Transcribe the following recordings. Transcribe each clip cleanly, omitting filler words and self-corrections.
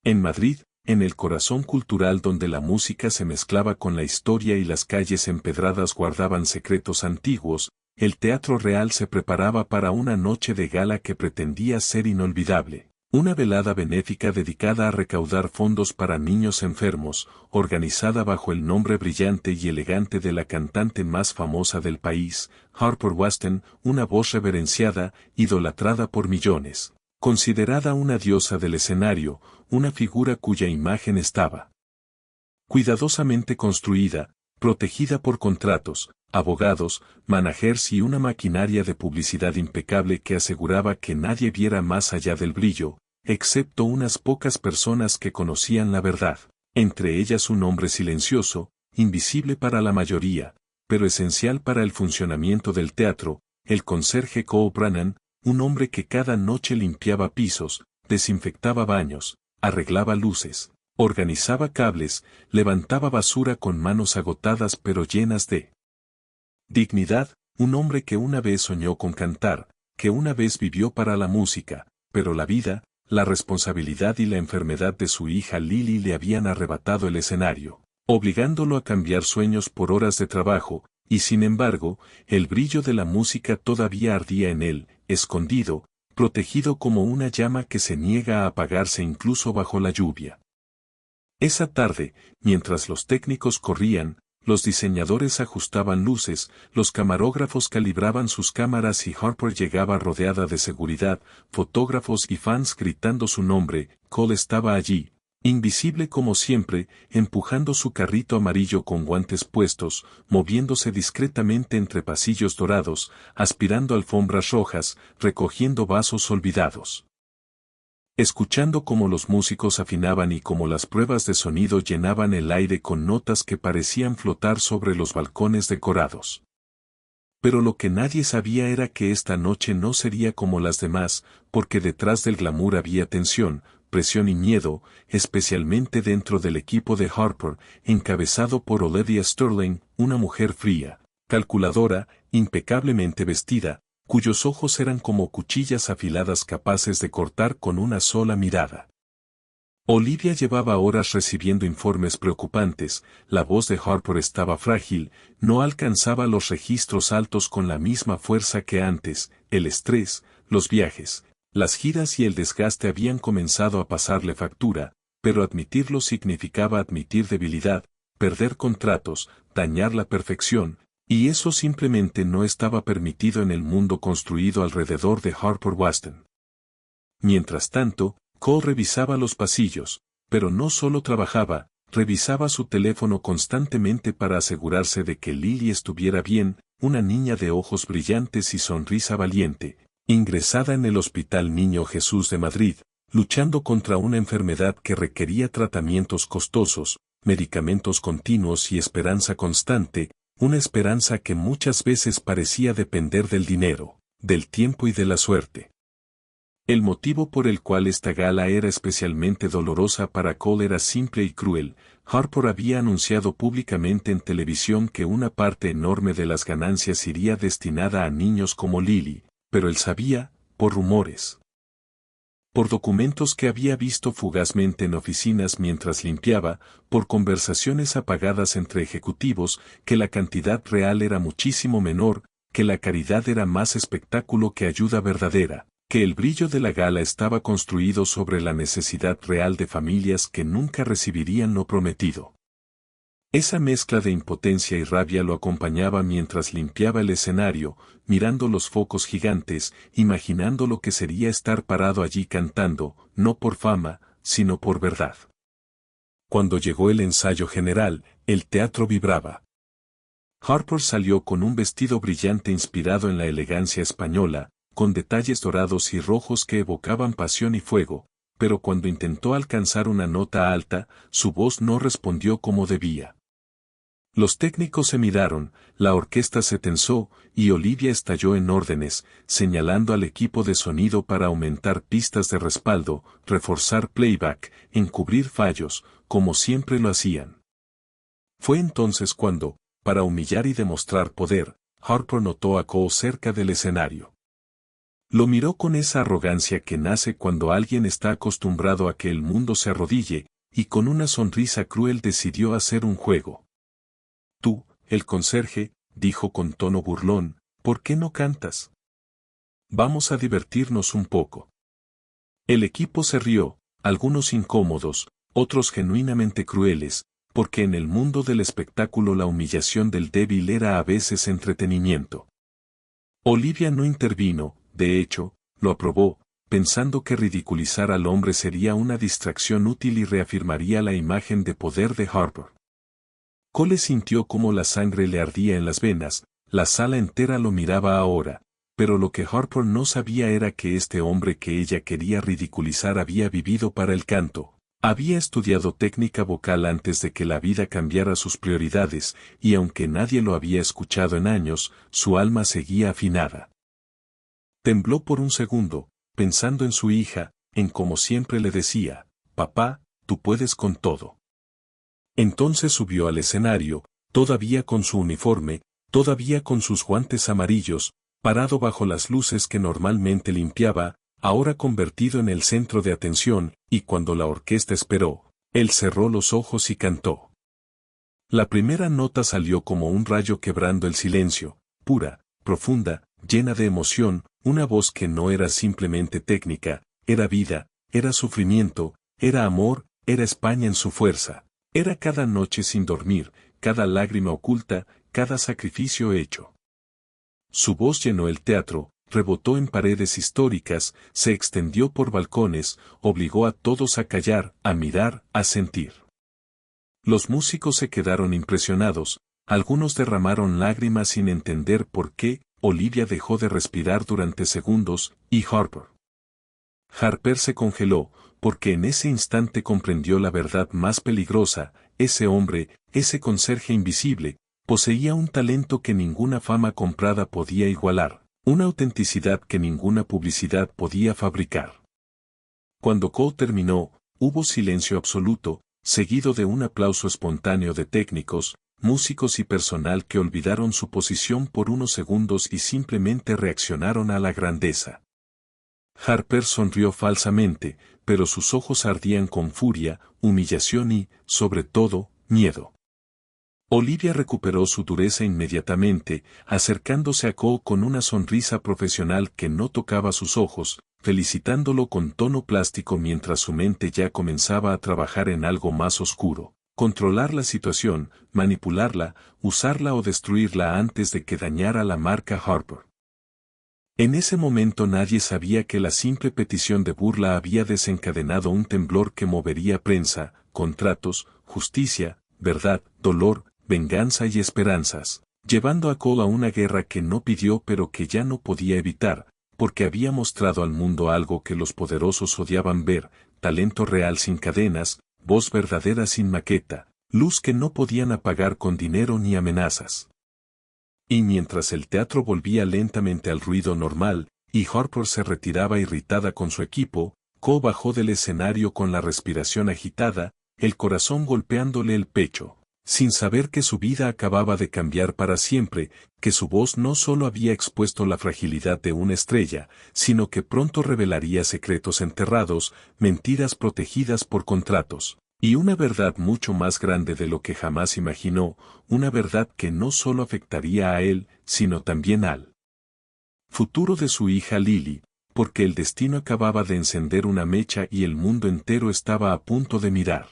En Madrid, en el corazón cultural donde la música se mezclaba con la historia y las calles empedradas guardaban secretos antiguos, el Teatro Real se preparaba para una noche de gala que pretendía ser inolvidable. Una velada benéfica dedicada a recaudar fondos para niños enfermos, organizada bajo el nombre brillante y elegante de la cantante más famosa del país, Harper Waston, una voz reverenciada, idolatrada por millones. Considerada una diosa del escenario, una figura cuya imagen estaba cuidadosamente construida, protegida por contratos, abogados, managers y una maquinaria de publicidad impecable que aseguraba que nadie viera más allá del brillo, excepto unas pocas personas que conocían la verdad, entre ellas un hombre silencioso, invisible para la mayoría, pero esencial para el funcionamiento del teatro, el conserje Cole Brannan, un hombre que cada noche limpiaba pisos, desinfectaba baños, arreglaba luces, organizaba cables, levantaba basura con manos agotadas pero llenas de dignidad, un hombre que una vez soñó con cantar, que una vez vivió para la música, pero la vida, la responsabilidad y la enfermedad de su hija Lily le habían arrebatado el escenario, obligándolo a cambiar sueños por horas de trabajo, y sin embargo, el brillo de la música todavía ardía en él, escondido, protegido como una llama que se niega a apagarse incluso bajo la lluvia. Esa tarde, mientras los técnicos corrían, los diseñadores ajustaban luces, los camarógrafos calibraban sus cámaras y Harper llegaba rodeada de seguridad, fotógrafos y fans gritando su nombre, Cole estaba allí, invisible como siempre, empujando su carrito amarillo con guantes puestos, moviéndose discretamente entre pasillos dorados, aspirando alfombras rojas, recogiendo vasos olvidados. Escuchando cómo los músicos afinaban y cómo las pruebas de sonido llenaban el aire con notas que parecían flotar sobre los balcones decorados. Pero lo que nadie sabía era que esta noche no sería como las demás, porque detrás del glamour había tensión, presión y miedo, especialmente dentro del equipo de Harper, encabezado por Olivia Sterling, una mujer fría, calculadora, impecablemente vestida, cuyos ojos eran como cuchillas afiladas capaces de cortar con una sola mirada. Olivia llevaba horas recibiendo informes preocupantes, la voz de Harper estaba frágil, no alcanzaba los registros altos con la misma fuerza que antes, el estrés, los viajes, las giras y el desgaste habían comenzado a pasarle factura, pero admitirlo significaba admitir debilidad, perder contratos, dañar la perfección, y eso simplemente no estaba permitido en el mundo construido alrededor de Harper Waston. Mientras tanto, Cole revisaba los pasillos, pero no solo trabajaba, revisaba su teléfono constantemente para asegurarse de que Lily estuviera bien, una niña de ojos brillantes y sonrisa valiente, ingresada en el Hospital Niño Jesús de Madrid, luchando contra una enfermedad que requería tratamientos costosos, medicamentos continuos y esperanza constante, una esperanza que muchas veces parecía depender del dinero, del tiempo y de la suerte. El motivo por el cual esta gala era especialmente dolorosa para Cole era simple y cruel. Harper había anunciado públicamente en televisión que una parte enorme de las ganancias iría destinada a niños como Lily, pero él sabía, por rumores, por documentos que había visto fugazmente en oficinas mientras limpiaba, por conversaciones apagadas entre ejecutivos, que la cantidad real era muchísimo menor, que la caridad era más espectáculo que ayuda verdadera, que el brillo de la gala estaba construido sobre la necesidad real de familias que nunca recibirían lo prometido. Esa mezcla de impotencia y rabia lo acompañaba mientras limpiaba el escenario, mirando los focos gigantes, imaginando lo que sería estar parado allí cantando, no por fama, sino por verdad. Cuando llegó el ensayo general, el teatro vibraba. Harper salió con un vestido brillante inspirado en la elegancia española, con detalles dorados y rojos que evocaban pasión y fuego, pero cuando intentó alcanzar una nota alta, su voz no respondió como debía. Los técnicos se miraron, la orquesta se tensó, y Olivia estalló en órdenes, señalando al equipo de sonido para aumentar pistas de respaldo, reforzar playback, encubrir fallos, como siempre lo hacían. Fue entonces cuando, para humillar y demostrar poder, Harper notó a Cole cerca del escenario. Lo miró con esa arrogancia que nace cuando alguien está acostumbrado a que el mundo se arrodille, y con una sonrisa cruel decidió hacer un juego. Tú, el conserje, dijo con tono burlón, ¿por qué no cantas? Vamos a divertirnos un poco. El equipo se rió, algunos incómodos, otros genuinamente crueles, porque en el mundo del espectáculo la humillación del débil era a veces entretenimiento. Olivia no intervino, de hecho, lo aprobó, pensando que ridiculizar al hombre sería una distracción útil y reafirmaría la imagen de poder de Harper. Cole sintió cómo la sangre le ardía en las venas, la sala entera lo miraba ahora, pero lo que Harper no sabía era que este hombre que ella quería ridiculizar había vivido para el canto, había estudiado técnica vocal antes de que la vida cambiara sus prioridades, y aunque nadie lo había escuchado en años, su alma seguía afinada. Tembló por un segundo, pensando en su hija, en cómo siempre le decía, «Papá, tú puedes con todo». Entonces subió al escenario, todavía con su uniforme, todavía con sus guantes amarillos, parado bajo las luces que normalmente limpiaba, ahora convertido en el centro de atención, y cuando la orquesta esperó, él cerró los ojos y cantó. La primera nota salió como un rayo quebrando el silencio, pura, profunda, llena de emoción, una voz que no era simplemente técnica, era vida, era sufrimiento, era amor, era España en su fuerza, era cada noche sin dormir, cada lágrima oculta, cada sacrificio hecho. Su voz llenó el teatro, rebotó en paredes históricas, se extendió por balcones, obligó a todos a callar, a mirar, a sentir. Los músicos se quedaron impresionados, algunos derramaron lágrimas sin entender por qué. Olivia dejó de respirar durante segundos, y Harper se congeló, porque en ese instante comprendió la verdad más peligrosa, ese hombre, ese conserje invisible, poseía un talento que ninguna fama comprada podía igualar, una autenticidad que ninguna publicidad podía fabricar. Cuando Cole terminó, hubo silencio absoluto, seguido de un aplauso espontáneo de técnicos, músicos y personal que olvidaron su posición por unos segundos y simplemente reaccionaron a la grandeza. Harper sonrió falsamente, pero sus ojos ardían con furia, humillación y, sobre todo, miedo. Olivia recuperó su dureza inmediatamente, acercándose a Cole con una sonrisa profesional que no tocaba sus ojos, felicitándolo con tono plástico mientras su mente ya comenzaba a trabajar en algo más oscuro. Controlar la situación, manipularla, usarla o destruirla antes de que dañara la marca Harper. En ese momento nadie sabía que la simple petición de burla había desencadenado un temblor que movería prensa, contratos, justicia, verdad, dolor, venganza y esperanzas, llevando a Cole a una guerra que no pidió pero que ya no podía evitar, porque había mostrado al mundo algo que los poderosos odiaban ver, talento real sin cadenas, voz verdadera sin maqueta, luz que no podían apagar con dinero ni amenazas. Y mientras el teatro volvía lentamente al ruido normal, y Harper se retiraba irritada con su equipo, Cole bajó del escenario con la respiración agitada, el corazón golpeándole el pecho, sin saber que su vida acababa de cambiar para siempre, que su voz no solo había expuesto la fragilidad de una estrella, sino que pronto revelaría secretos enterrados, mentiras protegidas por contratos, y una verdad mucho más grande de lo que jamás imaginó, una verdad que no solo afectaría a él, sino también al futuro de su hija Lily, porque el destino acababa de encender una mecha y el mundo entero estaba a punto de mirar.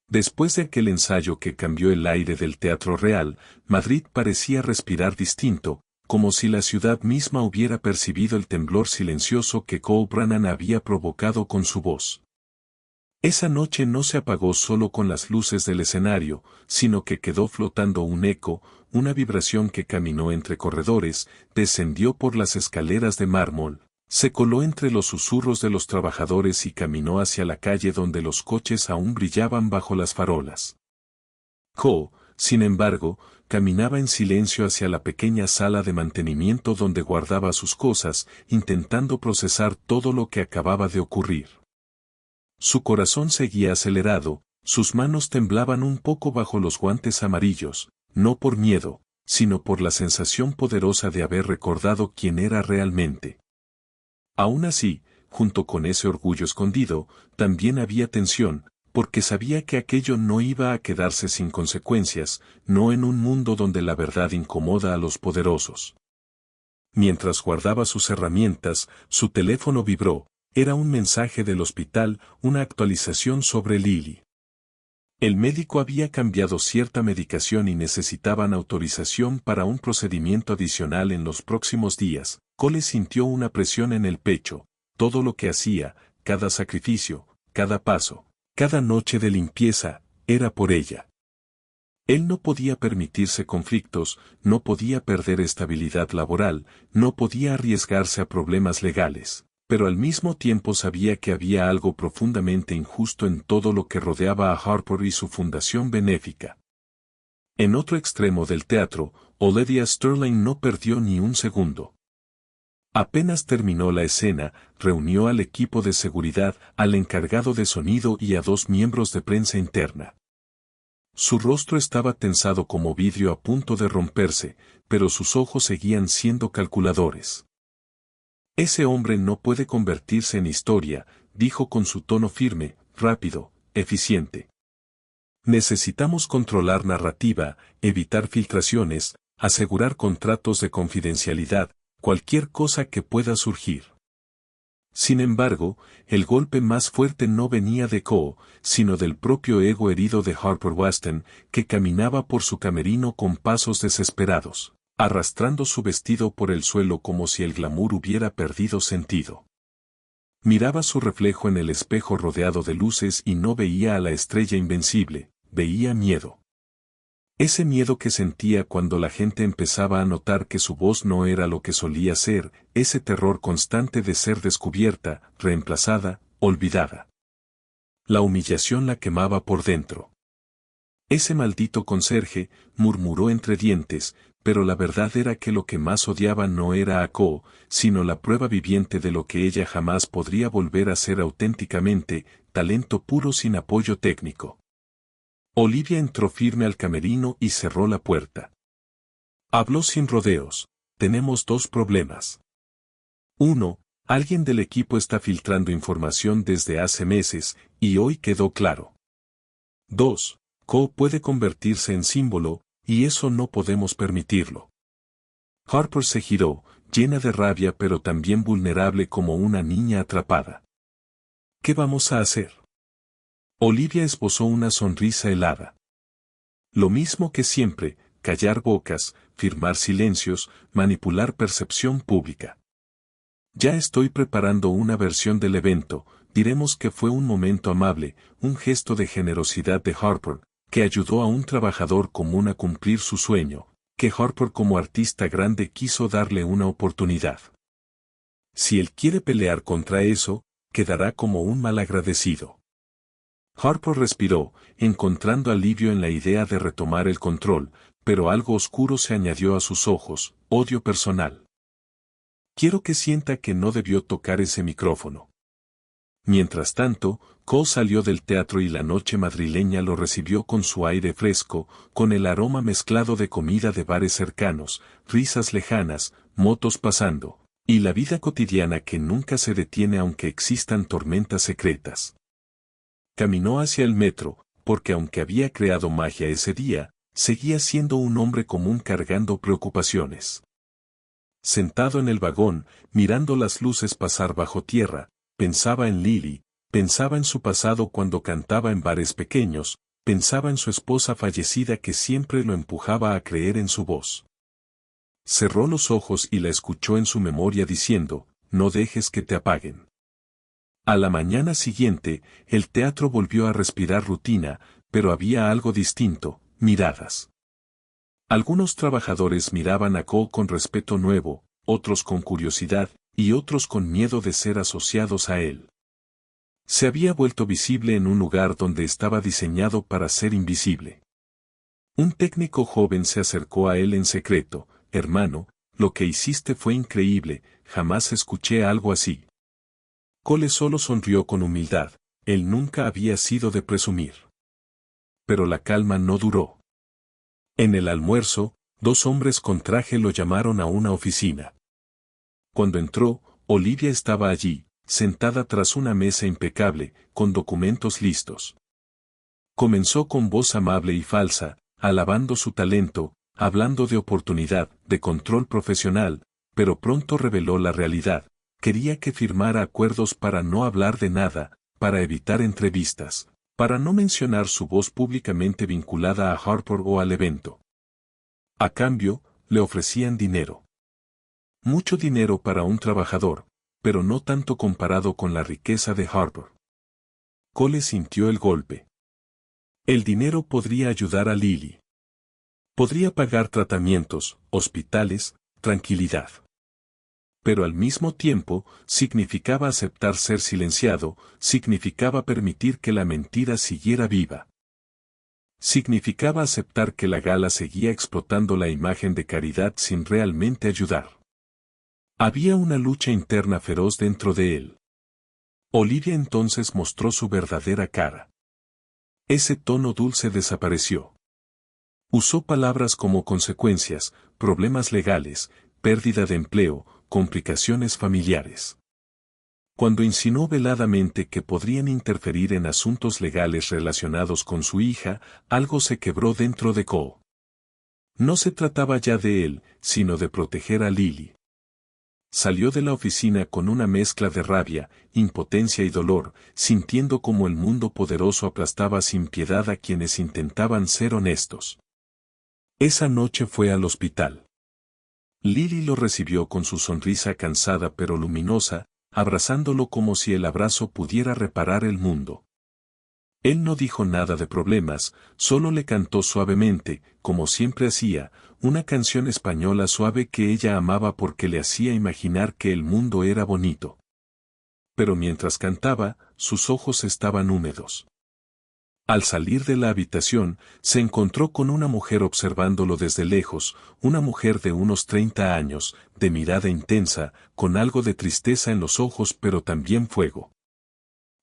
Después de aquel ensayo que cambió el aire del Teatro Real, Madrid parecía respirar distinto, como si la ciudad misma hubiera percibido el temblor silencioso que Cole Brannan había provocado con su voz. Esa noche no se apagó solo con las luces del escenario, sino que quedó flotando un eco, una vibración que caminó entre corredores, descendió por las escaleras de mármol, se coló entre los susurros de los trabajadores y caminó hacia la calle donde los coches aún brillaban bajo las farolas. Cole, sin embargo, caminaba en silencio hacia la pequeña sala de mantenimiento donde guardaba sus cosas, intentando procesar todo lo que acababa de ocurrir. Su corazón seguía acelerado, sus manos temblaban un poco bajo los guantes amarillos, no por miedo, sino por la sensación poderosa de haber recordado quién era realmente. Aún así, junto con ese orgullo escondido, también había tensión, porque sabía que aquello no iba a quedarse sin consecuencias, no en un mundo donde la verdad incomoda a los poderosos. Mientras guardaba sus herramientas, su teléfono vibró. Era un mensaje del hospital, una actualización sobre Lily. El médico había cambiado cierta medicación y necesitaban autorización para un procedimiento adicional en los próximos días. Cole sintió una presión en el pecho. Todo lo que hacía, cada sacrificio, cada paso, cada noche de limpieza, era por ella. Él no podía permitirse conflictos, no podía perder estabilidad laboral, no podía arriesgarse a problemas legales, pero al mismo tiempo sabía que había algo profundamente injusto en todo lo que rodeaba a Harper y su fundación benéfica. En otro extremo del teatro, Olivia Sterling no perdió ni un segundo. Apenas terminó la escena, reunió al equipo de seguridad, al encargado de sonido y a 2 miembros de prensa interna. Su rostro estaba tensado como vidrio a punto de romperse, pero sus ojos seguían siendo calculadores. Ese hombre no puede convertirse en historia, dijo con su tono firme, rápido, eficiente. Necesitamos controlar narrativa, evitar filtraciones, asegurar contratos de confidencialidad, cualquier cosa que pueda surgir. Sin embargo, el golpe más fuerte no venía de Cole, sino del propio ego herido de Harper Weston, que caminaba por su camerino con pasos desesperados, arrastrando su vestido por el suelo como si el glamour hubiera perdido sentido. Miraba su reflejo en el espejo rodeado de luces y no veía a la estrella invencible, veía miedo. Ese miedo que sentía cuando la gente empezaba a notar que su voz no era lo que solía ser, ese terror constante de ser descubierta, reemplazada, olvidada. La humillación la quemaba por dentro. Ese maldito conserje, murmuró entre dientes, pero la verdad era que lo que más odiaba no era a Cole, sino la prueba viviente de lo que ella jamás podría volver a ser auténticamente, talento puro sin apoyo técnico. Olivia entró firme al camerino y cerró la puerta. Habló sin rodeos. Tenemos 2 problemas. 1. Alguien del equipo está filtrando información desde hace meses, y hoy quedó claro. 2. Cole puede convertirse en símbolo, y eso no podemos permitirlo. Harper se giró, llena de rabia pero también vulnerable como una niña atrapada. ¿Qué vamos a hacer? Olivia esbozó una sonrisa helada. Lo mismo que siempre, callar bocas, firmar silencios, manipular percepción pública. Ya estoy preparando una versión del evento, diremos que fue un momento amable, un gesto de generosidad de Harper, que ayudó a un trabajador común a cumplir su sueño, que Harper como artista grande quiso darle una oportunidad. Si él quiere pelear contra eso, quedará como un malagradecido. Harper respiró, encontrando alivio en la idea de retomar el control, pero algo oscuro se añadió a sus ojos, odio personal. Quiero que sienta que no debió tocar ese micrófono. Mientras tanto, Cole salió del teatro y la noche madrileña lo recibió con su aire fresco, con el aroma mezclado de comida de bares cercanos, risas lejanas, motos pasando, y la vida cotidiana que nunca se detiene aunque existan tormentas secretas. Caminó hacia el metro, porque aunque había creado magia ese día, seguía siendo un hombre común cargando preocupaciones. Sentado en el vagón, mirando las luces pasar bajo tierra, pensaba en Lily, pensaba en su pasado cuando cantaba en bares pequeños, pensaba en su esposa fallecida que siempre lo empujaba a creer en su voz. Cerró los ojos y la escuchó en su memoria diciendo, no dejes que te apaguen. A la mañana siguiente, el teatro volvió a respirar rutina, pero había algo distinto, miradas. Algunos trabajadores miraban a Cole con respeto nuevo, otros con curiosidad, y otros con miedo de ser asociados a él. Se había vuelto visible en un lugar donde estaba diseñado para ser invisible. Un técnico joven se acercó a él en secreto, hermano, lo que hiciste fue increíble, jamás escuché algo así. Cole solo sonrió con humildad, él nunca había sido de presumir. Pero la calma no duró. En el almuerzo, 2 hombres con traje lo llamaron a una oficina. Cuando entró, Olivia estaba allí, sentada tras una mesa impecable, con documentos listos. Comenzó con voz amable y falsa, alabando su talento, hablando de oportunidad, de control profesional, pero pronto reveló la realidad. Quería que firmara acuerdos para no hablar de nada, para evitar entrevistas, para no mencionar su voz públicamente vinculada a Harper o al evento. A cambio, le ofrecían dinero. Mucho dinero para un trabajador, pero no tanto comparado con la riqueza de Harper. Cole sintió el golpe. El dinero podría ayudar a Lily. Podría pagar tratamientos, hospitales, tranquilidad. Pero al mismo tiempo, significaba aceptar ser silenciado, significaba permitir que la mentira siguiera viva. Significaba aceptar que la gala seguía explotando la imagen de caridad sin realmente ayudar. Había una lucha interna feroz dentro de él. Olivia entonces mostró su verdadera cara. Ese tono dulce desapareció. Usó palabras como consecuencias, problemas legales, pérdida de empleo, complicaciones familiares. Cuando insinuó veladamente que podrían interferir en asuntos legales relacionados con su hija, algo se quebró dentro de Cole. No se trataba ya de él, sino de proteger a Lily. Salió de la oficina con una mezcla de rabia, impotencia y dolor, sintiendo como el mundo poderoso aplastaba sin piedad a quienes intentaban ser honestos. Esa noche fue al hospital. Lily lo recibió con su sonrisa cansada pero luminosa, abrazándolo como si el abrazo pudiera reparar el mundo. Él no dijo nada de problemas, solo le cantó suavemente, como siempre hacía, una canción española suave que ella amaba porque le hacía imaginar que el mundo era bonito. Pero mientras cantaba, sus ojos estaban húmedos. Al salir de la habitación, se encontró con una mujer observándolo desde lejos, una mujer de unos 30 años, de mirada intensa, con algo de tristeza en los ojos pero también fuego.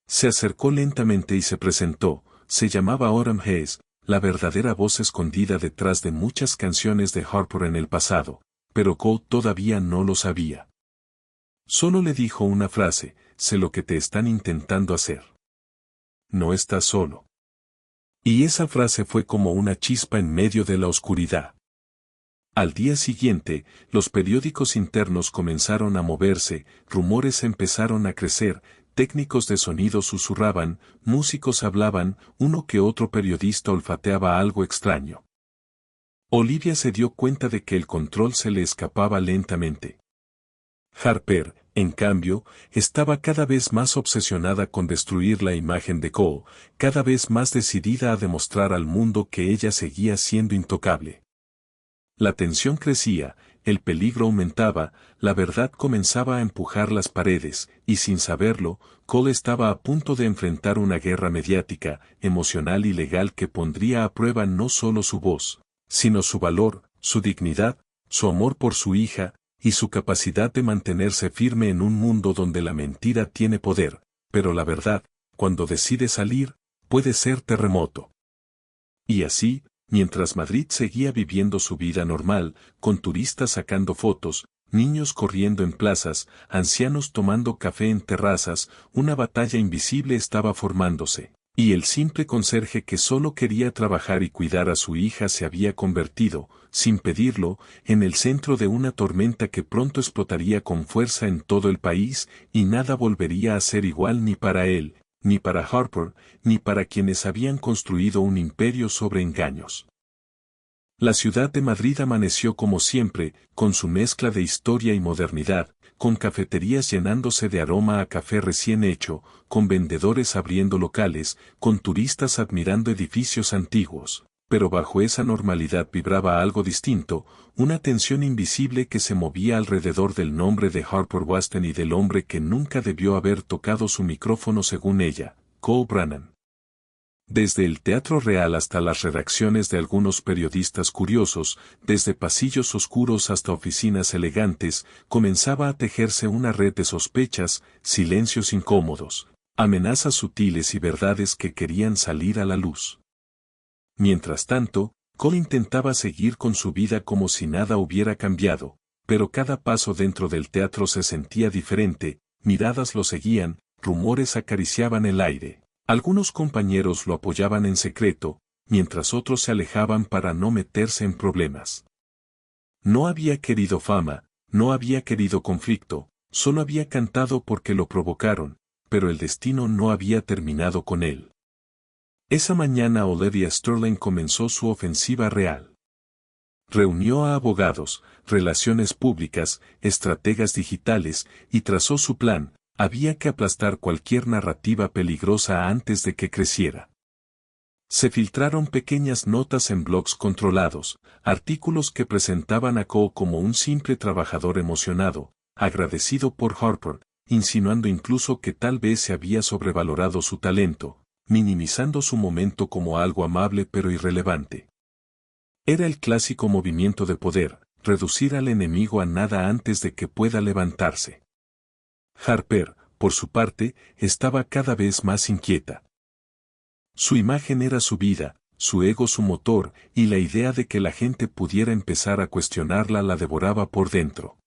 Se acercó lentamente y se presentó, se llamaba Autumn Hayes, la verdadera voz escondida detrás de muchas canciones de Harper en el pasado, pero Cole todavía no lo sabía. Solo le dijo una frase: sé lo que te están intentando hacer. No estás solo. Y esa frase fue como una chispa en medio de la oscuridad. Al día siguiente, los periódicos internos comenzaron a moverse, rumores empezaron a crecer, técnicos de sonido susurraban, músicos hablaban, uno que otro periodista olfateaba algo extraño. Olivia se dio cuenta de que el control se le escapaba lentamente. Harper, en cambio, estaba cada vez más obsesionada con destruir la imagen de Cole, cada vez más decidida a demostrar al mundo que ella seguía siendo intocable. La tensión crecía, el peligro aumentaba, la verdad comenzaba a empujar las paredes, y sin saberlo, Cole estaba a punto de enfrentar una guerra mediática, emocional y legal que pondría a prueba no solo su voz, sino su valor, su dignidad, su amor por su hija, y su capacidad de mantenerse firme en un mundo donde la mentira tiene poder, pero la verdad, cuando decide salir, puede ser terremoto. Y así, mientras Madrid seguía viviendo su vida normal, con turistas sacando fotos, niños corriendo en plazas, ancianos tomando café en terrazas, una batalla invisible estaba formándose, y el simple conserje que solo quería trabajar y cuidar a su hija se había convertido, sin pedirlo, en el centro de una tormenta que pronto explotaría con fuerza en todo el país, y nada volvería a ser igual ni para él, ni para Harper, ni para quienes habían construido un imperio sobre engaños. La ciudad de Madrid amaneció como siempre, con su mezcla de historia y modernidad, con cafeterías llenándose de aroma a café recién hecho, con vendedores abriendo locales, con turistas admirando edificios antiguos. Pero bajo esa normalidad vibraba algo distinto, una tensión invisible que se movía alrededor del nombre de Harper Weston y del hombre que nunca debió haber tocado su micrófono según ella, Cole Brannan. Desde el Teatro Real hasta las redacciones de algunos periodistas curiosos, desde pasillos oscuros hasta oficinas elegantes, comenzaba a tejerse una red de sospechas, silencios incómodos, amenazas sutiles y verdades que querían salir a la luz. Mientras tanto, Cole intentaba seguir con su vida como si nada hubiera cambiado, pero cada paso dentro del teatro se sentía diferente, miradas lo seguían, rumores acariciaban el aire. Algunos compañeros lo apoyaban en secreto, mientras otros se alejaban para no meterse en problemas. No había querido fama, no había querido conflicto, solo había cantado porque lo provocaron, pero el destino no había terminado con él. Esa mañana Olivia Sterling comenzó su ofensiva real. Reunió a abogados, relaciones públicas, estrategas digitales, y trazó su plan. Había que aplastar cualquier narrativa peligrosa antes de que creciera. Se filtraron pequeñas notas en blogs controlados, artículos que presentaban a Cole como un simple trabajador emocionado, agradecido por Harper, insinuando incluso que tal vez se había sobrevalorado su talento, minimizando su momento como algo amable pero irrelevante. Era el clásico movimiento de poder, reducir al enemigo a nada antes de que pueda levantarse. Harper, por su parte, estaba cada vez más inquieta. Su imagen era su vida, su ego su motor, y la idea de que la gente pudiera empezar a cuestionarla la devoraba por dentro.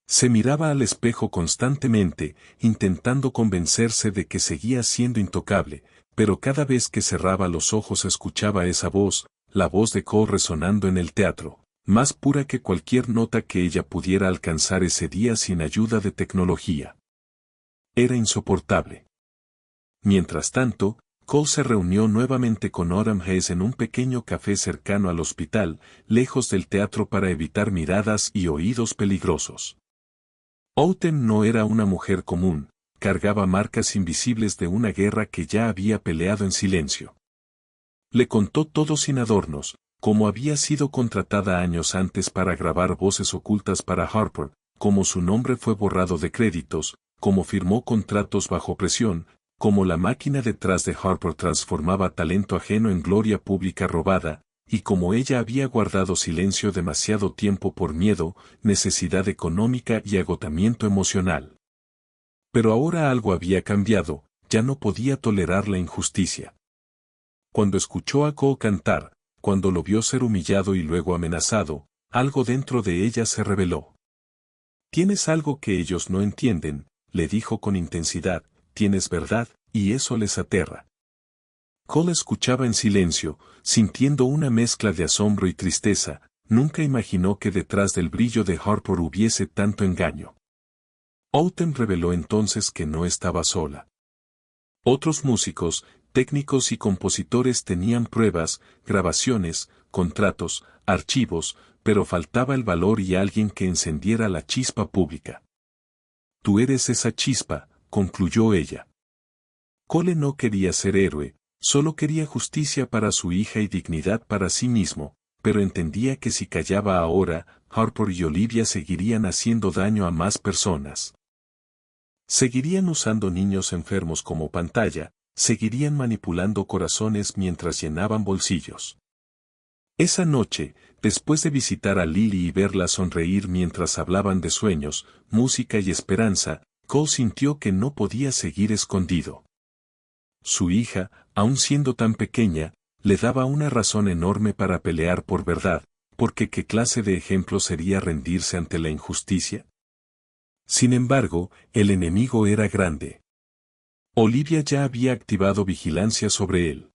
Se miraba al espejo constantemente, intentando convencerse de que seguía siendo intocable, pero cada vez que cerraba los ojos escuchaba esa voz, la voz de Cole resonando en el teatro, más pura que cualquier nota que ella pudiera alcanzar ese día sin ayuda de tecnología. Era insoportable. Mientras tanto, Cole se reunió nuevamente con Autumn Hayes en un pequeño café cercano al hospital, lejos del teatro para evitar miradas y oídos peligrosos. Autumn no era una mujer común, cargaba marcas invisibles de una guerra que ya había peleado en silencio. Le contó todo sin adornos, cómo había sido contratada años antes para grabar voces ocultas para Harper, cómo su nombre fue borrado de créditos, cómo firmó contratos bajo presión, cómo la máquina detrás de Harper transformaba talento ajeno en gloria pública robada, y cómo ella había guardado silencio demasiado tiempo por miedo, necesidad económica y agotamiento emocional. Pero ahora algo había cambiado, ya no podía tolerar la injusticia. Cuando escuchó a Cole cantar, cuando lo vio ser humillado y luego amenazado, algo dentro de ella se rebeló. «Tienes algo que ellos no entienden», le dijo con intensidad, «tienes verdad, y eso les aterra». Cole escuchaba en silencio, sintiendo una mezcla de asombro y tristeza, nunca imaginó que detrás del brillo de Harper hubiese tanto engaño. Autumn reveló entonces que no estaba sola. Otros músicos, técnicos y compositores tenían pruebas, grabaciones, contratos, archivos, pero faltaba el valor y alguien que encendiera la chispa pública. «Tú eres esa chispa», concluyó ella. Cole no quería ser héroe, solo quería justicia para su hija y dignidad para sí mismo, pero entendía que si callaba ahora, Harper y Olivia seguirían haciendo daño a más personas. Seguirían usando niños enfermos como pantalla, seguirían manipulando corazones mientras llenaban bolsillos. Esa noche, después de visitar a Lily y verla sonreír mientras hablaban de sueños, música y esperanza, Cole sintió que no podía seguir escondido. Su hija, aun siendo tan pequeña, le daba una razón enorme para pelear por verdad, porque ¿qué clase de ejemplo sería rendirse ante la injusticia? Sin embargo, el enemigo era grande. Olivia ya había activado vigilancia sobre él.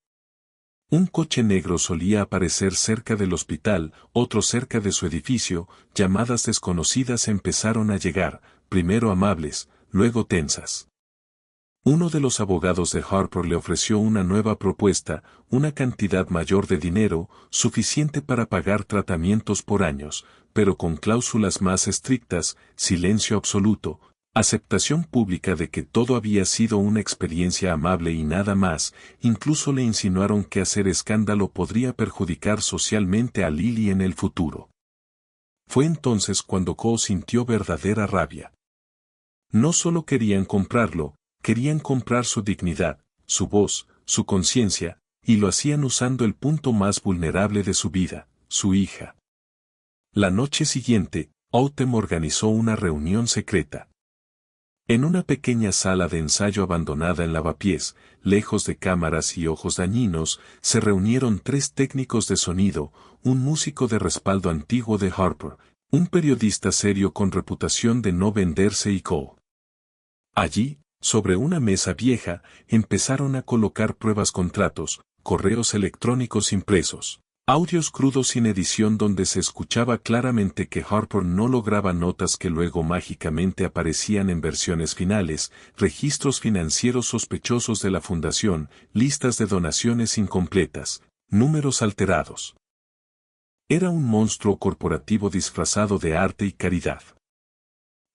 Un coche negro solía aparecer cerca del hospital, otro cerca de su edificio, llamadas desconocidas empezaron a llegar, primero amables, luego tensas. Uno de los abogados de Harper le ofreció una nueva propuesta, una cantidad mayor de dinero, suficiente para pagar tratamientos por años, pero con cláusulas más estrictas, silencio absoluto, aceptación pública de que todo había sido una experiencia amable y nada más, incluso le insinuaron que hacer escándalo podría perjudicar socialmente a Lily en el futuro. Fue entonces cuando Cole sintió verdadera rabia. No solo querían comprarlo, querían comprar su dignidad, su voz, su conciencia, y lo hacían usando el punto más vulnerable de su vida, su hija. La noche siguiente, Autumn organizó una reunión secreta. En una pequeña sala de ensayo abandonada en Lavapiés, lejos de cámaras y ojos dañinos, se reunieron 3 técnicos de sonido, un músico de respaldo antiguo de Harper, Un periodista serio con reputación de no venderse y co. Allí, sobre una mesa vieja, empezaron a colocar pruebas, contratos, correos electrónicos impresos, audios crudos sin edición donde se escuchaba claramente que Harper no lograba notas que luego mágicamente aparecían en versiones finales, registros financieros sospechosos de la fundación, listas de donaciones incompletas, números alterados. Era un monstruo corporativo disfrazado de arte y caridad.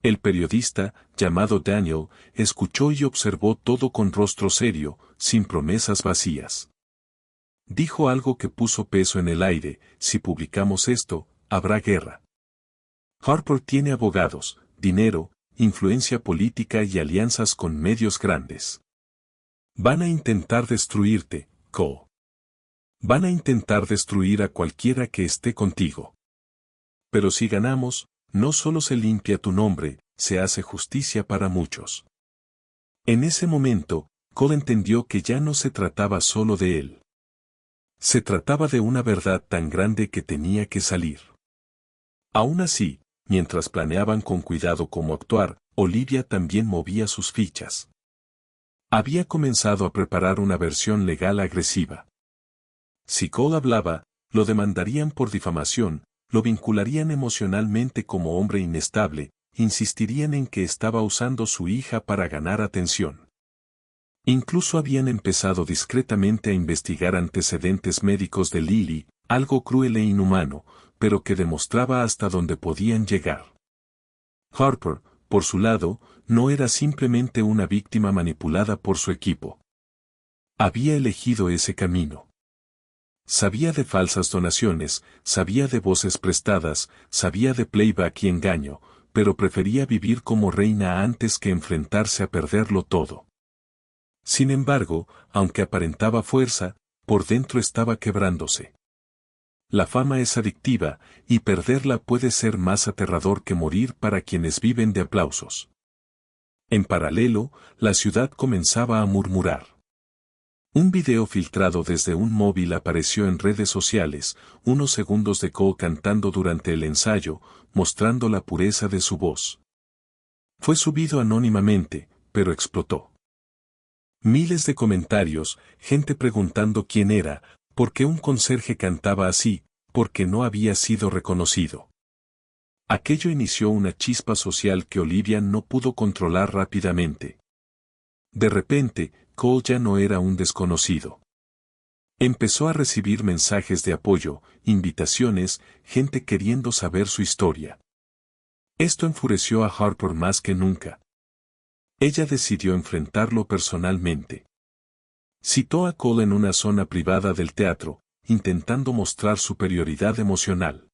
El periodista, llamado Daniel, escuchó y observó todo con rostro serio, sin promesas vacías. Dijo algo que puso peso en el aire: si publicamos esto, habrá guerra. Harper tiene abogados, dinero, influencia política y alianzas con medios grandes. Van a intentar destruirte, Co. Van a intentar destruir a cualquiera que esté contigo. Pero si ganamos, no solo se limpia tu nombre, se hace justicia para muchos. En ese momento, Cole entendió que ya no se trataba solo de él. Se trataba de una verdad tan grande que tenía que salir. Aún así, mientras planeaban con cuidado cómo actuar, Olivia también movía sus fichas. Había comenzado a preparar una versión legal agresiva. Si Cole hablaba, lo demandarían por difamación, lo vincularían emocionalmente como hombre inestable, insistirían en que estaba usando su hija para ganar atención. Incluso habían empezado discretamente a investigar antecedentes médicos de Lily, algo cruel e inhumano, pero que demostraba hasta dónde podían llegar. Harper, por su lado, no era simplemente una víctima manipulada por su equipo. Había elegido ese camino. Sabía de falsas donaciones, sabía de voces prestadas, sabía de playback y engaño, pero prefería vivir como reina antes que enfrentarse a perderlo todo. Sin embargo, aunque aparentaba fuerza, por dentro estaba quebrándose. La fama es adictiva, y perderla puede ser más aterrador que morir para quienes viven de aplausos. En paralelo, la ciudad comenzaba a murmurar. Un video filtrado desde un móvil apareció en redes sociales, unos segundos de Cole cantando durante el ensayo, mostrando la pureza de su voz. Fue subido anónimamente, pero explotó. Miles de comentarios, gente preguntando quién era, por qué un conserje cantaba así, por qué no había sido reconocido. Aquello inició una chispa social que Olivia no pudo controlar rápidamente. De repente, Cole ya no era un desconocido. Empezó a recibir mensajes de apoyo, invitaciones, gente queriendo saber su historia. Esto enfureció a Harper más que nunca. Ella decidió enfrentarlo personalmente. Citó a Cole en una zona privada del teatro, intentando mostrar superioridad emocional.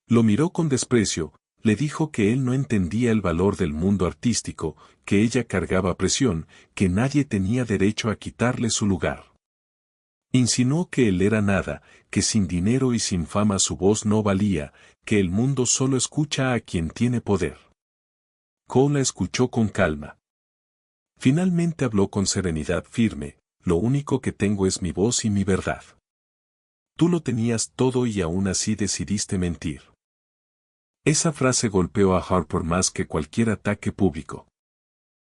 Lo miró con desprecio, le dijo que él no entendía el valor del mundo artístico, que ella cargaba presión, que nadie tenía derecho a quitarle su lugar. Insinuó que él era nada, que sin dinero y sin fama su voz no valía, que el mundo solo escucha a quien tiene poder. Cole la escuchó con calma. Finalmente habló con serenidad firme: lo único que tengo es mi voz y mi verdad. Tú lo tenías todo y aún así decidiste mentir. Esa frase golpeó a Harper más que cualquier ataque público.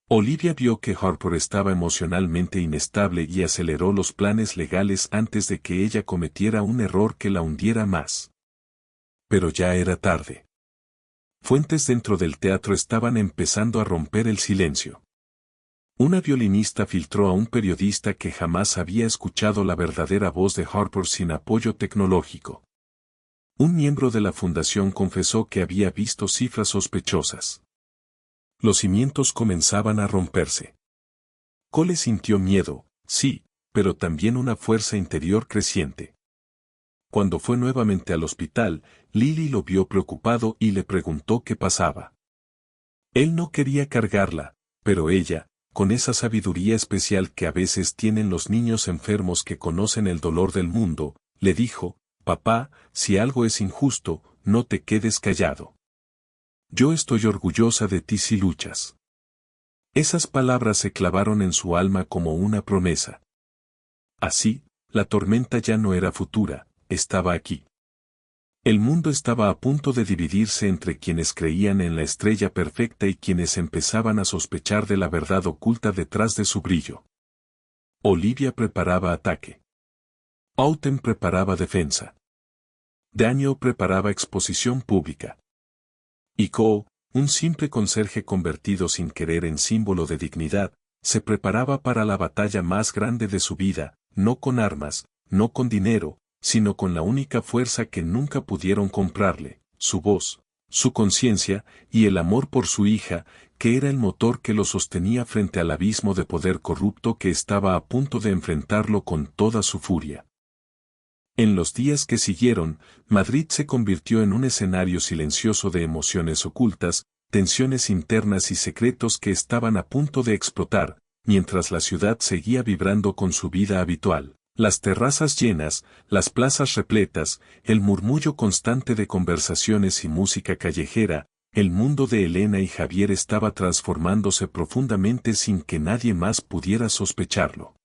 Olivia vio que Harper estaba emocionalmente inestable y aceleró los planes legales antes de que ella cometiera un error que la hundiera más. Pero ya era tarde. Fuentes dentro del teatro estaban empezando a romper el silencio. Una violinista filtró a un periodista que jamás había escuchado la verdadera voz de Harper sin apoyo tecnológico. Un miembro de la fundación confesó que había visto cifras sospechosas. Los cimientos comenzaban a romperse. Cole sintió miedo, sí, pero también una fuerza interior creciente. Cuando fue nuevamente al hospital, Lily lo vio preocupado y le preguntó qué pasaba. Él no quería cargarla, pero ella, con esa sabiduría especial que a veces tienen los niños enfermos que conocen el dolor del mundo, le dijo: papá, si algo es injusto, no te quedes callado. Yo estoy orgullosa de ti si luchas. Esas palabras se clavaron en su alma como una promesa. Así, la tormenta ya no era futura, estaba aquí. El mundo estaba a punto de dividirse entre quienes creían en la estrella perfecta y quienes empezaban a sospechar de la verdad oculta detrás de su brillo. Olivia preparaba ataque. Autumn preparaba defensa. Daniel preparaba exposición pública. Y Cole, un simple conserje convertido sin querer en símbolo de dignidad, se preparaba para la batalla más grande de su vida, no con armas, no con dinero, sino con la única fuerza que nunca pudieron comprarle, su voz, su conciencia y el amor por su hija, que era el motor que lo sostenía frente al abismo de poder corrupto que estaba a punto de enfrentarlo con toda su furia. En los días que siguieron, Madrid se convirtió en un escenario silencioso de emociones ocultas, tensiones internas y secretos que estaban a punto de explotar, mientras la ciudad seguía vibrando con su vida habitual. Las terrazas llenas, las plazas repletas, el murmullo constante de conversaciones y música callejera, el mundo de Elena y Javier estaba transformándose profundamente sin que nadie más pudiera sospecharlo.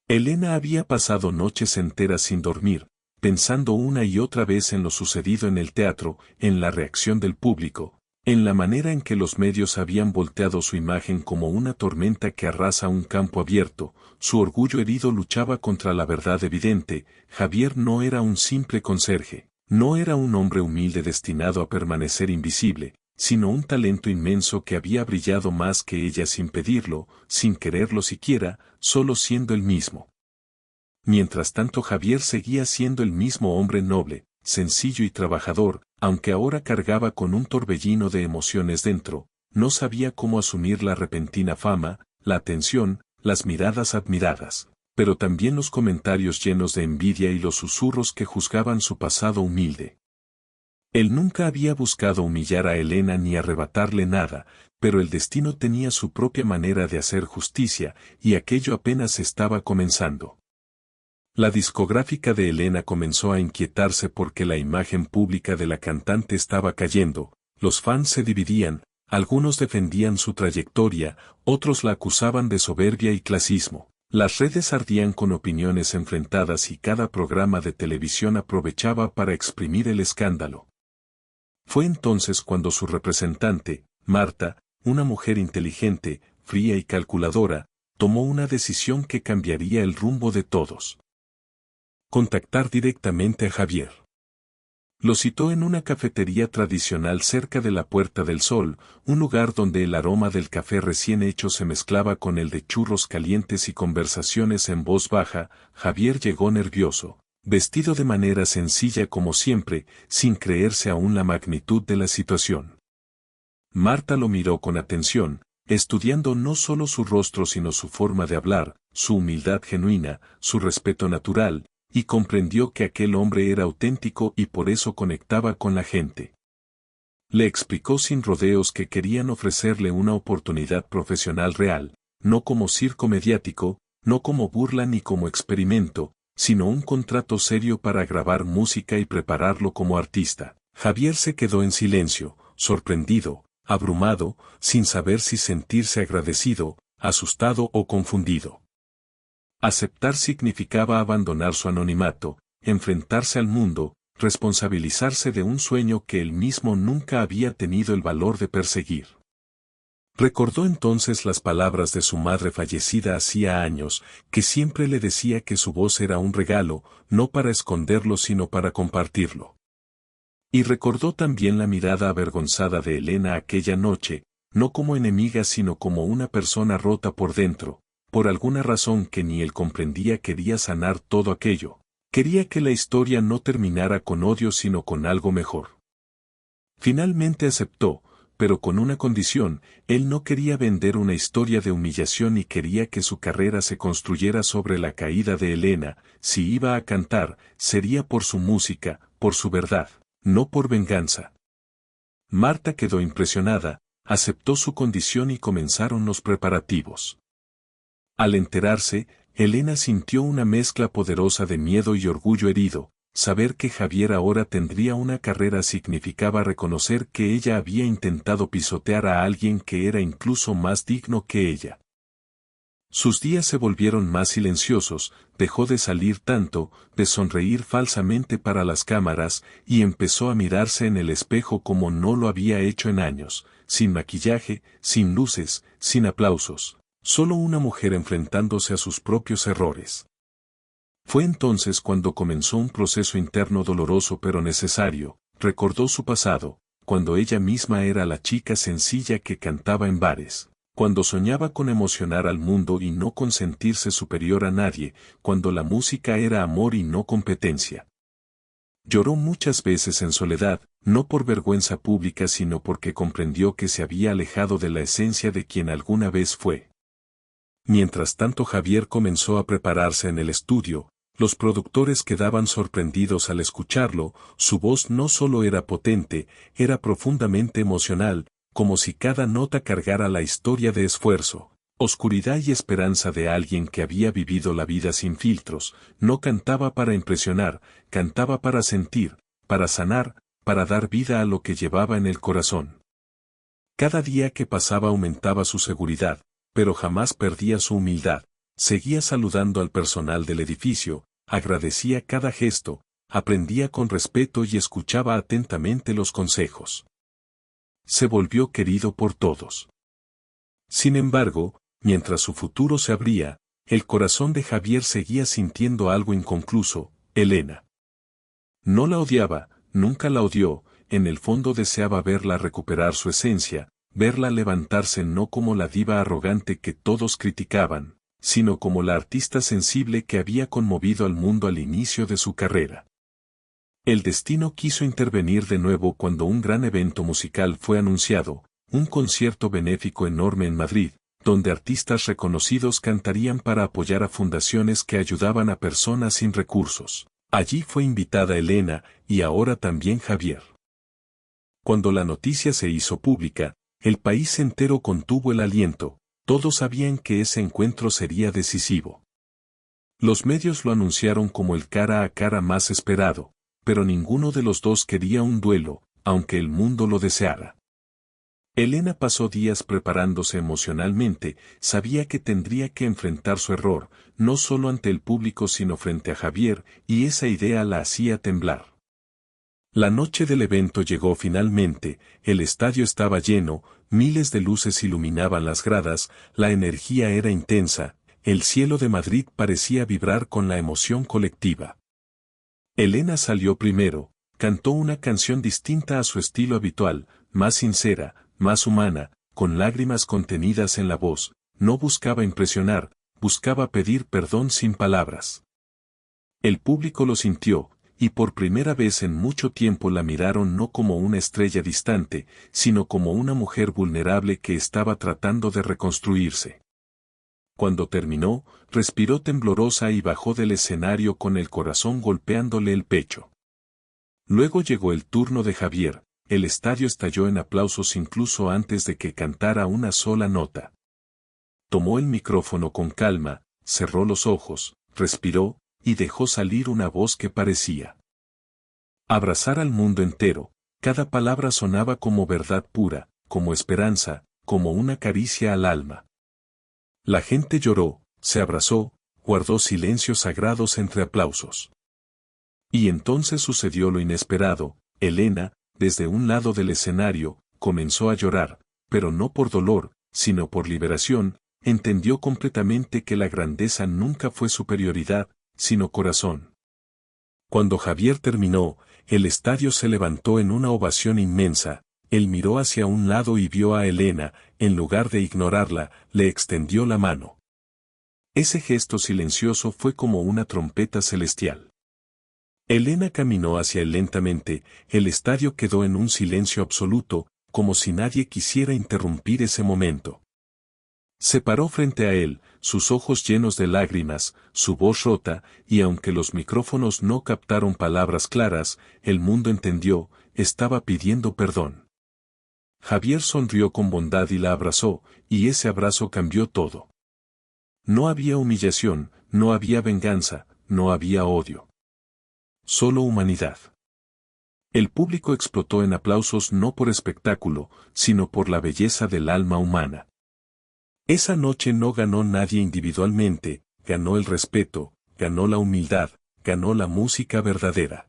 Elena había pasado noches enteras sin dormir, pensando una y otra vez en lo sucedido en el teatro, en la reacción del público, en la manera en que los medios habían volteado su imagen como una tormenta que arrasa un campo abierto. Su orgullo herido luchaba contra la verdad evidente. Javier no era un simple conserje, no era un hombre humilde destinado a permanecer invisible, sino un talento inmenso que había brillado más que ella sin pedirlo, sin quererlo siquiera, solo siendo el mismo. Mientras tanto Javier seguía siendo el mismo hombre noble, sencillo y trabajador, aunque ahora cargaba con un torbellino de emociones dentro, no sabía cómo asumir la repentina fama, la atención, las miradas admiradas, pero también los comentarios llenos de envidia y los susurros que juzgaban su pasado humilde. Él nunca había buscado humillar a Elena ni arrebatarle nada, pero el destino tenía su propia manera de hacer justicia, y aquello apenas estaba comenzando. La discográfica de Elena comenzó a inquietarse porque la imagen pública de la cantante estaba cayendo, los fans se dividían, algunos defendían su trayectoria, otros la acusaban de soberbia y clasismo. Las redes ardían con opiniones enfrentadas y cada programa de televisión aprovechaba para exprimir el escándalo. Fue entonces cuando su representante, Marta, una mujer inteligente, fría y calculadora, tomó una decisión que cambiaría el rumbo de todos. Contactar directamente a Javier. Lo citó en una cafetería tradicional cerca de la Puerta del Sol, un lugar donde el aroma del café recién hecho se mezclaba con el de churros calientes y conversaciones en voz baja. Javier llegó nervioso, vestido de manera sencilla como siempre, sin creerse aún la magnitud de la situación. Marta lo miró con atención, estudiando no solo su rostro sino su forma de hablar, su humildad genuina, su respeto natural, y comprendió que aquel hombre era auténtico y por eso conectaba con la gente. Le explicó sin rodeos que querían ofrecerle una oportunidad profesional real, no como circo mediático, no como burla ni como experimento, sino un contrato serio para grabar música y prepararlo como artista. Javier se quedó en silencio, sorprendido, abrumado, sin saber si sentirse agradecido, asustado o confundido. Aceptar significaba abandonar su anonimato, enfrentarse al mundo, responsabilizarse de un sueño que él mismo nunca había tenido el valor de perseguir. Recordó entonces las palabras de su madre fallecida hacía años, que siempre le decía que su voz era un regalo, no para esconderlo sino para compartirlo. Y recordó también la mirada avergonzada de Elena aquella noche, no como enemiga sino como una persona rota por dentro. Por alguna razón que ni él comprendía quería sanar todo aquello. Quería que la historia no terminara con odio sino con algo mejor. Finalmente aceptó, pero con una condición: él no quería vender una historia de humillación y quería que su carrera se construyera sobre la caída de Elena. Si iba a cantar, sería por su música, por su verdad, no por venganza. Marta quedó impresionada, aceptó su condición y comenzaron los preparativos. Al enterarse, Elena sintió una mezcla poderosa de miedo y orgullo herido. Saber que Javier ahora tendría una carrera significaba reconocer que ella había intentado pisotear a alguien que era incluso más digno que ella. Sus días se volvieron más silenciosos, dejó de salir tanto, de sonreír falsamente para las cámaras, y empezó a mirarse en el espejo como no lo había hecho en años, sin maquillaje, sin luces, sin aplausos, solo una mujer enfrentándose a sus propios errores. Fue entonces cuando comenzó un proceso interno doloroso pero necesario. Recordó su pasado, cuando ella misma era la chica sencilla que cantaba en bares, cuando soñaba con emocionar al mundo y no con sentirse superior a nadie, cuando la música era amor y no competencia. Lloró muchas veces en soledad, no por vergüenza pública sino porque comprendió que se había alejado de la esencia de quien alguna vez fue. Mientras tanto Javier comenzó a prepararse en el estudio. Los productores quedaban sorprendidos al escucharlo, su voz no solo era potente, era profundamente emocional, como si cada nota cargara la historia de esfuerzo, oscuridad y esperanza de alguien que había vivido la vida sin filtros. No cantaba para impresionar, cantaba para sentir, para sanar, para dar vida a lo que llevaba en el corazón. Cada día que pasaba aumentaba su seguridad, pero jamás perdía su humildad. Seguía saludando al personal del edificio, agradecía cada gesto, aprendía con respeto y escuchaba atentamente los consejos. Se volvió querido por todos. Sin embargo, mientras su futuro se abría, el corazón de Javier seguía sintiendo algo inconcluso. Elena. No la odiaba, nunca la odió, en el fondo deseaba verla recuperar su esencia, verla levantarse no como la diva arrogante que todos criticaban, sino como la artista sensible que había conmovido al mundo al inicio de su carrera. El destino quiso intervenir de nuevo cuando un gran evento musical fue anunciado, un concierto benéfico enorme en Madrid, donde artistas reconocidos cantarían para apoyar a fundaciones que ayudaban a personas sin recursos. Allí fue invitada Elena, y ahora también Javier. Cuando la noticia se hizo pública, el país entero contuvo el aliento. Todos sabían que ese encuentro sería decisivo. Los medios lo anunciaron como el cara a cara más esperado, pero ninguno de los dos quería un duelo, aunque el mundo lo deseara. Elena pasó días preparándose emocionalmente, sabía que tendría que enfrentar su error, no solo ante el público sino frente a Javier, y esa idea la hacía temblar. La noche del evento llegó finalmente, el estadio estaba lleno, miles de luces iluminaban las gradas, la energía era intensa, el cielo de Madrid parecía vibrar con la emoción colectiva. Elena salió primero, cantó una canción distinta a su estilo habitual, más sincera, más humana, con lágrimas contenidas en la voz, no buscaba impresionar, buscaba pedir perdón sin palabras. El público lo sintió, y por primera vez en mucho tiempo la miraron no como una estrella distante, sino como una mujer vulnerable que estaba tratando de reconstruirse. Cuando terminó, respiró temblorosa y bajó del escenario con el corazón golpeándole el pecho. Luego llegó el turno de Javier, el estadio estalló en aplausos incluso antes de que cantara una sola nota. Tomó el micrófono con calma, cerró los ojos, respiró, y dejó salir una voz que parecía abrazar al mundo entero. Cada palabra sonaba como verdad pura, como esperanza, como una caricia al alma. La gente lloró, se abrazó, guardó silencios sagrados entre aplausos. Y entonces sucedió lo inesperado. Elena, desde un lado del escenario, comenzó a llorar, pero no por dolor, sino por liberación. Entendió completamente que la grandeza nunca fue superioridad, sino corazón. Cuando Javier terminó, el estadio se levantó en una ovación inmensa. Él miró hacia un lado y vio a Elena, en lugar de ignorarla, le extendió la mano. Ese gesto silencioso fue como una trompeta celestial. Elena caminó hacia él lentamente, el estadio quedó en un silencio absoluto, como si nadie quisiera interrumpir ese momento. Se paró frente a él, sus ojos llenos de lágrimas, su voz rota, y aunque los micrófonos no captaron palabras claras, el mundo entendió, estaba pidiendo perdón. Javier sonrió con bondad y la abrazó, y ese abrazo cambió todo. No había humillación, no había venganza, no había odio. Solo humanidad. El público explotó en aplausos no por espectáculo, sino por la belleza del alma humana. Esa noche no ganó nadie individualmente, ganó el respeto, ganó la humildad, ganó la música verdadera.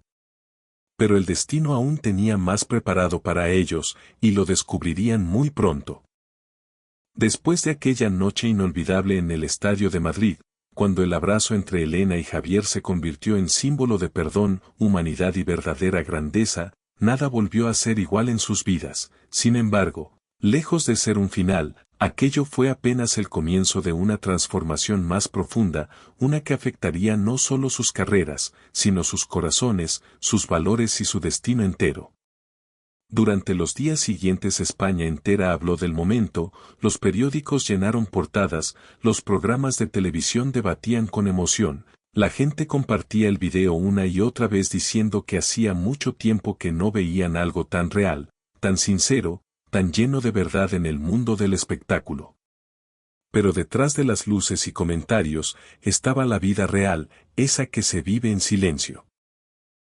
Pero el destino aún tenía más preparado para ellos, y lo descubrirían muy pronto. Después de aquella noche inolvidable en el Estadio de Madrid, cuando el abrazo entre Elena y Javier se convirtió en símbolo de perdón, humanidad y verdadera grandeza, nada volvió a ser igual en sus vidas. Sin embargo, lejos de ser un final, aquello fue apenas el comienzo de una transformación más profunda, una que afectaría no solo sus carreras, sino sus corazones, sus valores y su destino entero. Durante los días siguientes España entera habló del momento, los periódicos llenaron portadas, los programas de televisión debatían con emoción, la gente compartía el video una y otra vez diciendo que hacía mucho tiempo que no veían algo tan real, tan sincero, tan lleno de verdad en el mundo del espectáculo. Pero detrás de las luces y comentarios estaba la vida real, esa que se vive en silencio.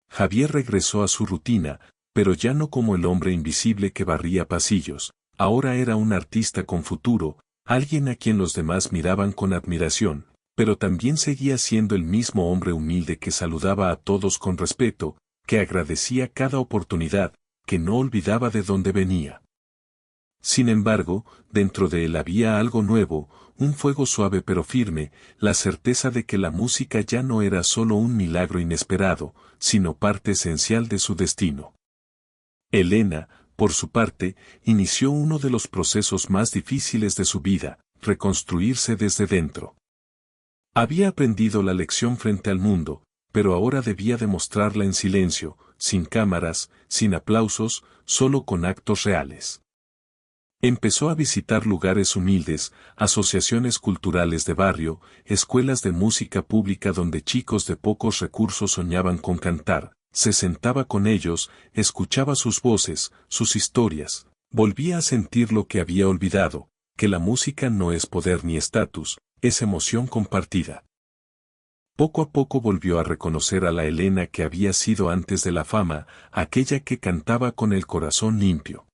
Javier regresó a su rutina, pero ya no como el hombre invisible que barría pasillos, ahora era un artista con futuro, alguien a quien los demás miraban con admiración, pero también seguía siendo el mismo hombre humilde que saludaba a todos con respeto, que agradecía cada oportunidad, que no olvidaba de dónde venía. Sin embargo, dentro de él había algo nuevo, un fuego suave pero firme, la certeza de que la música ya no era solo un milagro inesperado, sino parte esencial de su destino. Elena, por su parte, inició uno de los procesos más difíciles de su vida, reconstruirse desde dentro. Había aprendido la lección frente al mundo, pero ahora debía demostrarla en silencio, sin cámaras, sin aplausos, solo con actos reales. Empezó a visitar lugares humildes, asociaciones culturales de barrio, escuelas de música pública donde chicos de pocos recursos soñaban con cantar. Se sentaba con ellos, escuchaba sus voces, sus historias, volvía a sentir lo que había olvidado, que la música no es poder ni estatus, es emoción compartida. Poco a poco volvió a reconocer a la Elena que había sido antes de la fama, aquella que cantaba con el corazón limpio.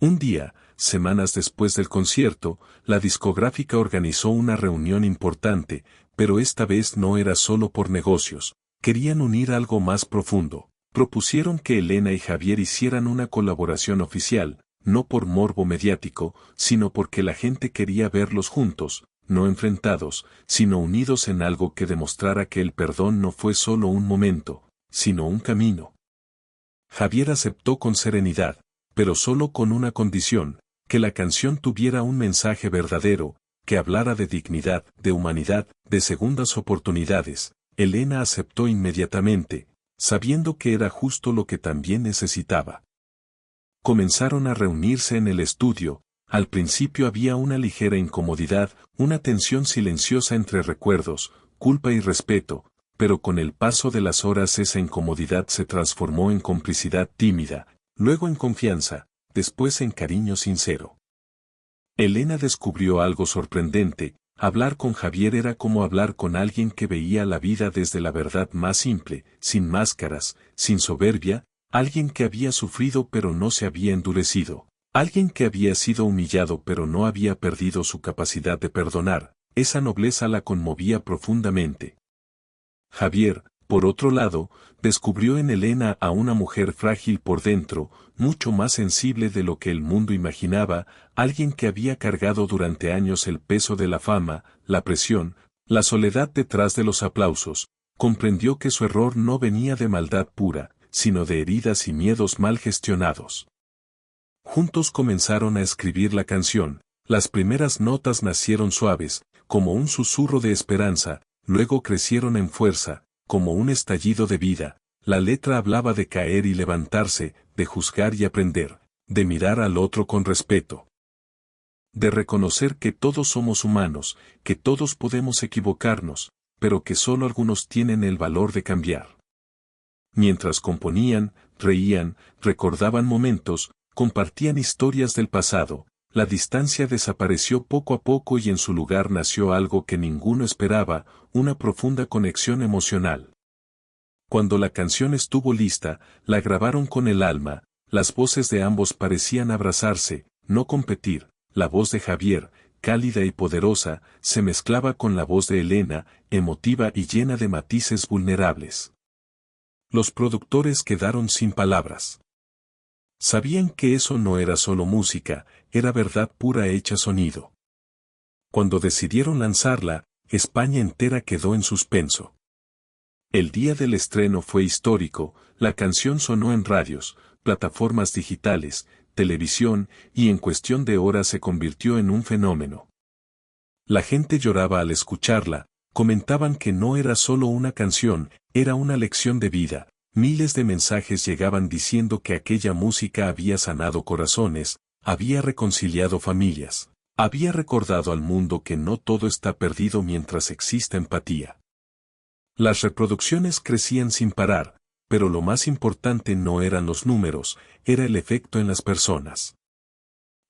Un día, semanas después del concierto, la discográfica organizó una reunión importante, pero esta vez no era solo por negocios. Querían unir algo más profundo. Propusieron que Elena y Javier hicieran una colaboración oficial, no por morbo mediático, sino porque la gente quería verlos juntos, no enfrentados, sino unidos en algo que demostrara que el perdón no fue solo un momento, sino un camino. Javier aceptó con serenidad, pero solo con una condición, que la canción tuviera un mensaje verdadero, que hablara de dignidad, de humanidad, de segundas oportunidades. Elena aceptó inmediatamente, sabiendo que era justo lo que también necesitaba. Comenzaron a reunirse en el estudio, al principio había una ligera incomodidad, una tensión silenciosa entre recuerdos, culpa y respeto, pero con el paso de las horas esa incomodidad se transformó en complicidad tímida, luego en confianza, después en cariño sincero. Elena descubrió algo sorprendente. Hablar con Javier era como hablar con alguien que veía la vida desde la verdad más simple, sin máscaras, sin soberbia, alguien que había sufrido pero no se había endurecido, alguien que había sido humillado pero no había perdido su capacidad de perdonar, esa nobleza la conmovía profundamente. Javier, por otro lado, descubrió en Elena a una mujer frágil por dentro, mucho más sensible de lo que el mundo imaginaba, alguien que había cargado durante años el peso de la fama, la presión, la soledad detrás de los aplausos. Comprendió que su error no venía de maldad pura, sino de heridas y miedos mal gestionados. Juntos comenzaron a escribir la canción, las primeras notas nacieron suaves, como un susurro de esperanza, luego crecieron en fuerza, como un estallido de vida. La letra hablaba de caer y levantarse, de juzgar y aprender, de mirar al otro con respeto, de reconocer que todos somos humanos, que todos podemos equivocarnos, pero que solo algunos tienen el valor de cambiar. Mientras componían, reían, recordaban momentos, compartían historias del pasado, la distancia desapareció poco a poco y en su lugar nació algo que ninguno esperaba, una profunda conexión emocional. Cuando la canción estuvo lista, la grabaron con el alma, las voces de ambos parecían abrazarse, no competir, la voz de Javier, cálida y poderosa, se mezclaba con la voz de Elena, emotiva y llena de matices vulnerables. Los productores quedaron sin palabras. Sabían que eso no era solo música, era verdad pura hecha sonido. Cuando decidieron lanzarla, España entera quedó en suspenso. El día del estreno fue histórico, la canción sonó en radios, plataformas digitales, televisión, y en cuestión de horas se convirtió en un fenómeno. La gente lloraba al escucharla, comentaban que no era solo una canción, era una lección de vida. Miles de mensajes llegaban diciendo que aquella música había sanado corazones, había reconciliado familias, había recordado al mundo que no todo está perdido mientras exista empatía. Las reproducciones crecían sin parar, pero lo más importante no eran los números, era el efecto en las personas.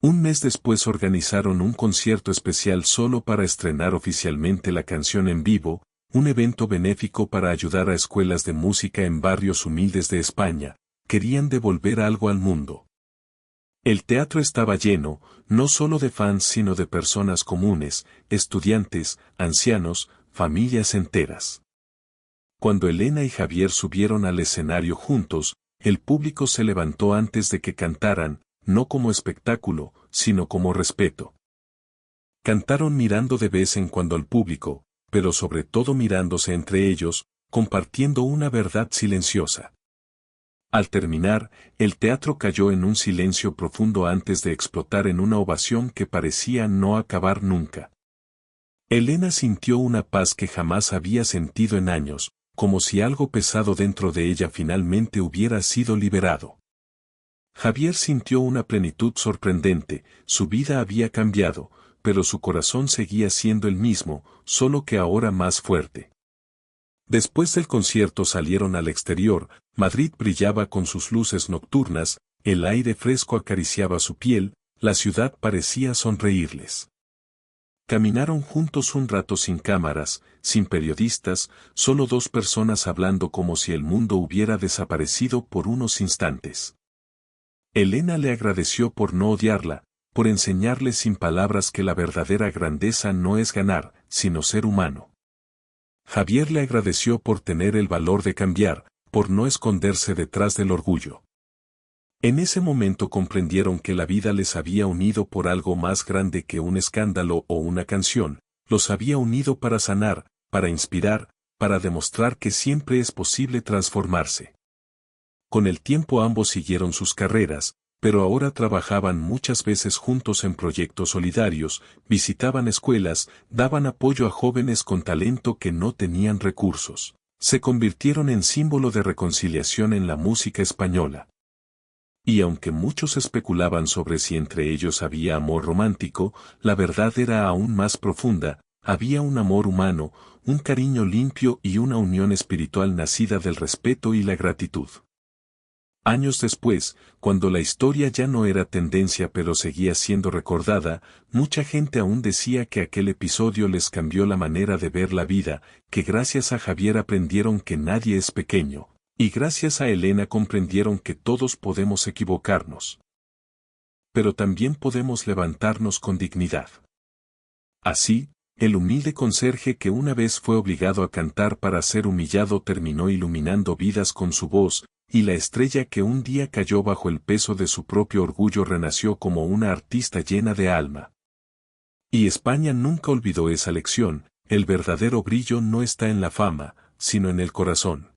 Un mes después organizaron un concierto especial solo para estrenar oficialmente la canción en vivo, un evento benéfico para ayudar a escuelas de música en barrios humildes de España. Querían devolver algo al mundo. El teatro estaba lleno, no solo de fans sino de personas comunes, estudiantes, ancianos, familias enteras. Cuando Elena y Javier subieron al escenario juntos, el público se levantó antes de que cantaran, no como espectáculo, sino como respeto. Cantaron mirando de vez en cuando al público, pero sobre todo mirándose entre ellos, compartiendo una verdad silenciosa. Al terminar, el teatro cayó en un silencio profundo antes de explotar en una ovación que parecía no acabar nunca. Elena sintió una paz que jamás había sentido en años, como si algo pesado dentro de ella finalmente hubiera sido liberado. Javier sintió una plenitud sorprendente, su vida había cambiado, pero su corazón seguía siendo el mismo, solo que ahora más fuerte. Después del concierto salieron al exterior, Madrid brillaba con sus luces nocturnas, el aire fresco acariciaba su piel, la ciudad parecía sonreírles. Caminaron juntos un rato sin cámaras, sin periodistas, solo dos personas hablando como si el mundo hubiera desaparecido por unos instantes. Elena le agradeció por no odiarla, por enseñarle sin palabras que la verdadera grandeza no es ganar, sino ser humano. Javier le agradeció por tener el valor de cambiar, por no esconderse detrás del orgullo. En ese momento comprendieron que la vida les había unido por algo más grande que un escándalo o una canción, los había unido para sanar, para inspirar, para demostrar que siempre es posible transformarse. Con el tiempo ambos siguieron sus carreras, pero ahora trabajaban muchas veces juntos en proyectos solidarios, visitaban escuelas, daban apoyo a jóvenes con talento que no tenían recursos. Se convirtieron en símbolo de reconciliación en la música española. Y aunque muchos especulaban sobre si entre ellos había amor romántico, la verdad era aún más profunda, había un amor humano, un cariño limpio y una unión espiritual nacida del respeto y la gratitud. Años después, cuando la historia ya no era tendencia pero seguía siendo recordada, mucha gente aún decía que aquel episodio les cambió la manera de ver la vida, que gracias a Javier aprendieron que nadie es pequeño, y gracias a Elena comprendieron que todos podemos equivocarnos. Pero también podemos levantarnos con dignidad. Así, el humilde conserje que una vez fue obligado a cantar para ser humillado terminó iluminando vidas con su voz, y la estrella que un día cayó bajo el peso de su propio orgullo renació como una artista llena de alma. Y España nunca olvidó esa lección, el verdadero brillo no está en la fama, sino en el corazón.